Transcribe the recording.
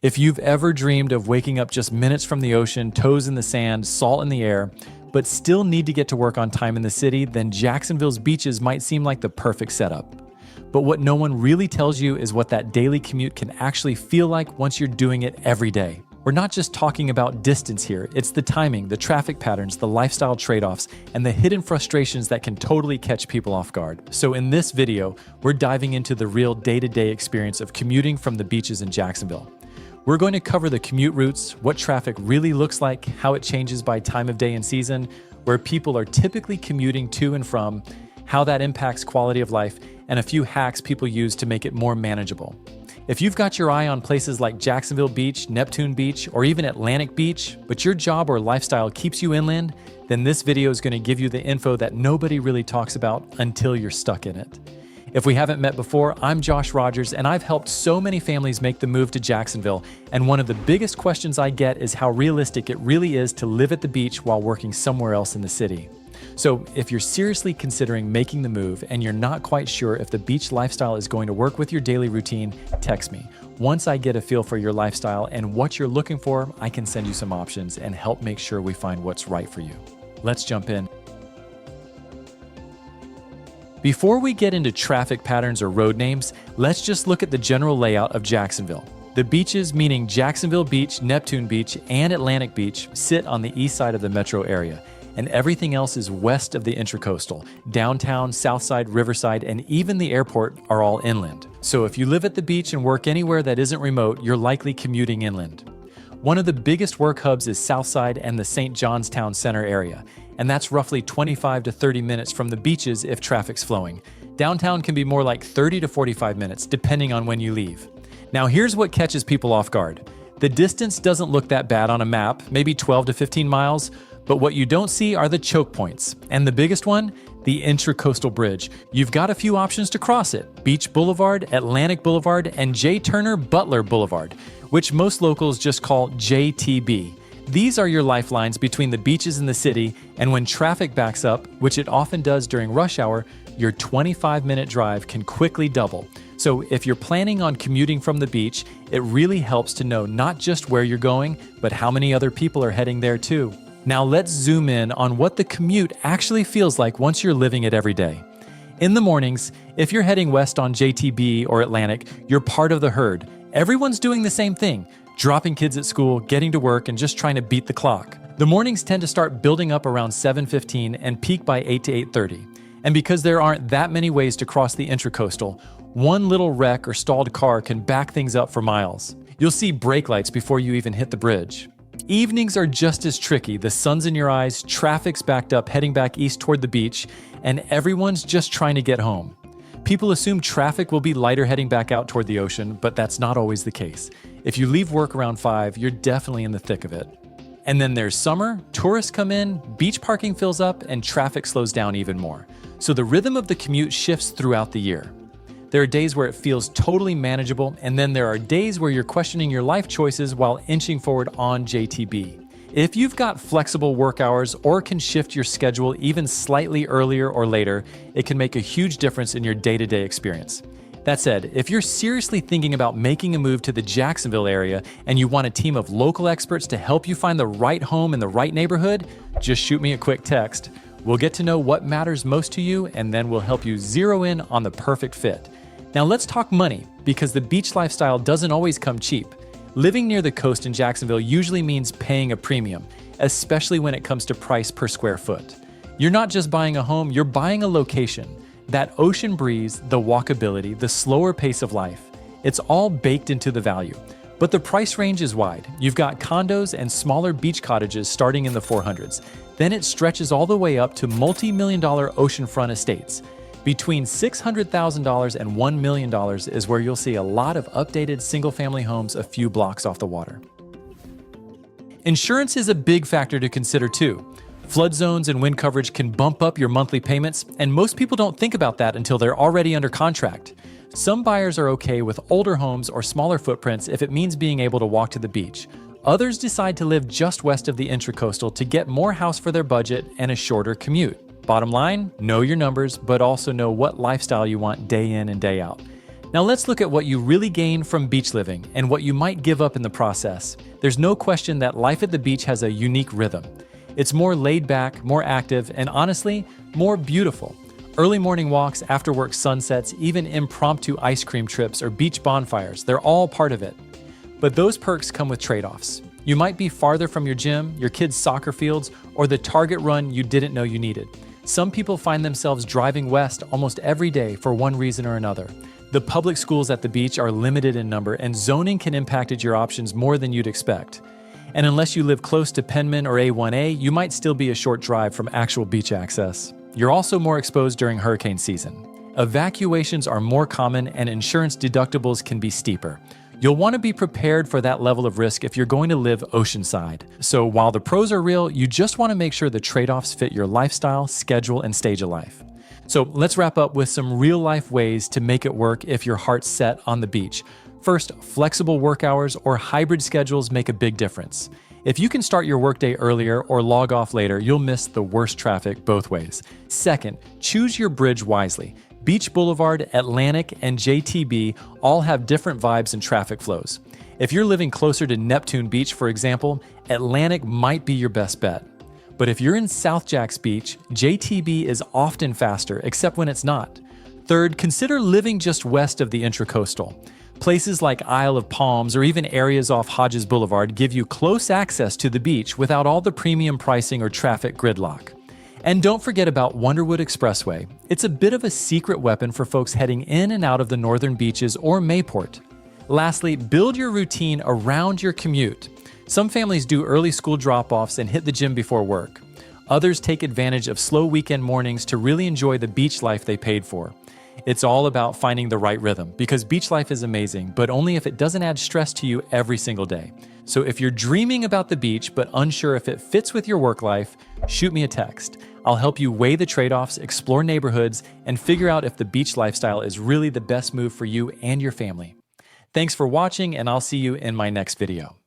If you've ever dreamed of waking up just minutes from the ocean, toes in the sand, salt in the air, but still need to get to work on time in the city, then Jacksonville's beaches might seem like the perfect setup. But what no one really tells you is what that daily commute can actually feel like once you're doing it every day. We're not just talking about distance here, it's the timing, the traffic patterns, the lifestyle trade-offs, and the hidden frustrations that can totally catch people off guard. So in this video, we're diving into the real day-to-day experience of commuting from the beaches in Jacksonville. We're going to cover the commute routes, what traffic really looks like, how it changes by time of day and season, where people are typically commuting to and from, how that impacts quality of life, and a few hacks people use to make it more manageable. If you've got your eye on places like Jacksonville Beach, Neptune Beach, or even Atlantic Beach, but your job or lifestyle keeps you inland, then this video is going to give you the info that nobody really talks about until you're stuck in it. If we haven't met before, I'm Josh Rogers, and I've helped so many families make the move to Jacksonville, and one of the biggest questions I get is how realistic it really is to live at the beach while working somewhere else in the city. So if you're seriously considering making the move and you're not quite sure if the beach lifestyle is going to work with your daily routine, text me. Once I get a feel for your lifestyle and what you're looking for, I can send you some options and help make sure we find what's right for you. Let's jump in. Before we get into traffic patterns or road names, let's just look at the general layout of Jacksonville. The beaches, meaning Jacksonville Beach, Neptune Beach, and Atlantic Beach, sit on the east side of the metro area, and everything else is west of the Intracoastal. Downtown, Southside, Riverside, and even the airport are all inland. So if you live at the beach and work anywhere that isn't remote, you're likely commuting inland. One of the biggest work hubs is Southside and the St. Johnstown Center area, and that's roughly 25 to 30 minutes from the beaches if traffic's flowing. Downtown can be more like 30 to 45 minutes, depending on when you leave. Now here's what catches people off guard. The distance doesn't look that bad on a map, maybe 12 to 15 miles, but what you don't see are the choke points. And the biggest one? The Intracoastal Bridge. You've got a few options to cross it: Beach Boulevard, Atlantic Boulevard, and J. Turner Butler Boulevard, which most locals just call JTB. These are your lifelines between the beaches and the city, and when traffic backs up, which it often does during rush hour, your 25-minute drive can quickly double. So if you're planning on commuting from the beach, it really helps to know not just where you're going, but how many other people are heading there too. Now let's zoom in on what the commute actually feels like once you're living it every day. In the mornings, if you're heading west on JTB or Atlantic, you're part of the herd. Everyone's doing the same thing: dropping kids at school, getting to work, and just trying to beat the clock. The mornings tend to start building up around 7:15 and peak by 8 to 8:30. And because there aren't that many ways to cross the Intracoastal, one little wreck or stalled car can back things up for miles. You'll see brake lights before you even hit the bridge. Evenings are just as tricky. The sun's in your eyes, traffic's backed up heading back east toward the beach, and everyone's just trying to get home. People assume traffic will be lighter heading back out toward the ocean, but that's not always the case. If you leave work around 5, you're definitely in the thick of it. And then there's summer, tourists come in, beach parking fills up, and traffic slows down even more. So the rhythm of the commute shifts throughout the year. There are days where it feels totally manageable, and then there are days where you're questioning your life choices while inching forward on JTB. If you've got flexible work hours or can shift your schedule even slightly earlier or later, it can make a huge difference in your day-to-day experience. That said, if you're seriously thinking about making a move to the Jacksonville area and you want a team of local experts to help you find the right home in the right neighborhood, just shoot me a quick text. We'll get to know what matters most to you, and then we'll help you zero in on the perfect fit. Now let's talk money, because the beach lifestyle doesn't always come cheap. Living near the coast in Jacksonville usually means paying a premium, especially when it comes to price per square foot. You're not just buying a home, you're buying a location. That ocean breeze, the walkability, the slower pace of life, it's all baked into the value. But the price range is wide. You've got condos and smaller beach cottages starting in the 400s. Then it stretches all the way up to multi-million-dollar oceanfront estates. Between $600,000 and $1 million is where you'll see a lot of updated single-family homes a few blocks off the water. Insurance is a big factor to consider too. Flood zones and wind coverage can bump up your monthly payments, and most people don't think about that until they're already under contract. Some buyers are okay with older homes or smaller footprints if it means being able to walk to the beach. Others decide to live just west of the Intracoastal to get more house for their budget and a shorter commute. Bottom line, know your numbers, but also know what lifestyle you want day in and day out. Now let's look at what you really gain from beach living and what you might give up in the process. There's no question that life at the beach has a unique rhythm. It's more laid back, more active, and honestly, more beautiful. Early morning walks, after work sunsets, even impromptu ice cream trips or beach bonfires, they're all part of it. But those perks come with trade-offs. You might be farther from your gym, your kids' soccer fields, or the Target run you didn't know you needed. Some people find themselves driving west almost every day for one reason or another. The public schools at the beach are limited in number, and zoning can impact your options more than you'd expect. And unless you live close to Penman or A1A, you might still be a short drive from actual beach access. You're also more exposed during hurricane season. Evacuations are more common and insurance deductibles can be steeper. You'll want to be prepared for that level of risk if you're going to live oceanside. So while the pros are real, you just want to make sure the trade-offs fit your lifestyle, schedule, and stage of life. So let's wrap up with some real-life ways to make it work if your heart's set on the beach. First, flexible work hours or hybrid schedules make a big difference. If you can start your workday earlier or log off later, you'll miss the worst traffic both ways. Second, choose your bridge wisely. Beach Boulevard, Atlantic, and JTB all have different vibes and traffic flows. If you're living closer to Neptune Beach, for example, Atlantic might be your best bet. But if you're in South Jacks Beach, JTB is often faster, except when it's not. Third, consider living just west of the Intracoastal. Places like Isle of Palms or even areas off Hodges Boulevard give you close access to the beach without all the premium pricing or traffic gridlock. And don't forget about Wonderwood Expressway. It's a bit of a secret weapon for folks heading in and out of the northern beaches or Mayport. Lastly, build your routine around your commute. Some families do early school drop-offs and hit the gym before work. Others take advantage of slow weekend mornings to really enjoy the beach life they paid for. It's all about finding the right rhythm, because beach life is amazing, but only if it doesn't add stress to you every single day. So if you're dreaming about the beach but unsure if it fits with your work life, shoot me a text. I'll help you weigh the trade-offs, explore neighborhoods, and figure out if the beach lifestyle is really the best move for you and your family. Thanks for watching, and I'll see you in my next video.